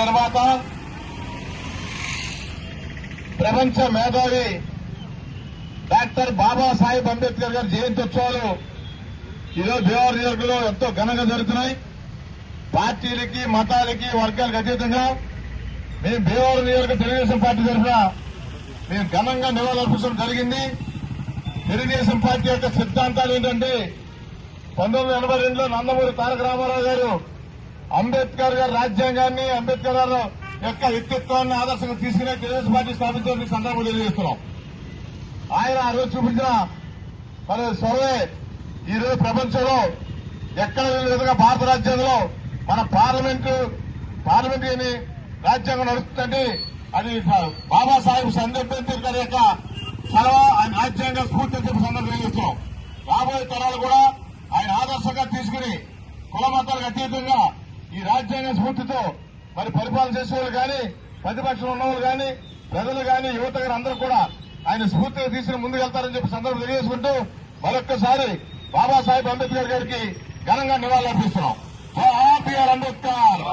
తర్వాత ప్రపంచ మేధావి డాక్టర్ బాబాసాహెబ్ అంబేద్కర్ గారి జయంత్యోత్సవాలు ఈరోజు భీమవరం నియోజకవర్గంలో ఎంతో ఘనంగా జరుగుతున్నాయి. పార్టీలకి మతాలకి వర్గాలకు అతీతంగా మేము భీమవరం నియోజకవర్గ తెలుగుదేశం పార్టీ తరఫున మేము ఘనంగా నివాళులర్పించడం జరిగింది. తెలుగుదేశం పార్టీ యొక్క సిద్ధాంతాలు ఏంటంటే 1982లో నందమూరి తారక రామారావు గారు అంబేద్కర్ గారి రాజ్యాంగాన్ని, అంబేద్కర్ గారి యొక్క వ్యక్తిత్వాన్ని ఆదర్శంగా తీసుకునే తెలుగుదేశం పార్టీ స్థాపించడం సందర్భంగా తెలియజేస్తున్నాం. ఆయన ఆ రోజు చూపించిన మన సర్వే ఈ రోజు ప్రపంచంలో ఎక్కడ లేని విధంగా భారత రాజ్యాంగంలో మన పార్లమెంటు రాజ్యాంగం నడుస్తుందంటే అది బాబాసాహెబ్ అంబేద్కర్ గారి యొక్క చలవ ఆయన రాజ్యాంగ స్ఫూర్తి అని చెప్పి సందర్భంగా తెలియజేస్తున్నాం. రాబోయే తరాలు కూడా ఆయన ఆదర్శంగా తీసుకుని కుల మతాలకు అతీతంగా ఈ రాజ్యాంగ స్ఫూర్తితో మరి పరిపాలన చేసేవాళ్ళు కానీ, ప్రతిపక్షంలో ఉన్నవాళ్ళు కానీ, ప్రజలు కానీ, యువత కానీ అందరూ కూడా ఆయన స్ఫూర్తిగా తీసుకుని ముందుకెళ్తారని చెప్పి సందర్భం తెలియజేసుకుంటూ మరొక్కసారి బాబాసాహెబ్ అంబేద్కర్ గారికి ఘనంగా నివాళులర్పిస్తున్నాం. జై బిఆర్ అంబేద్కర్.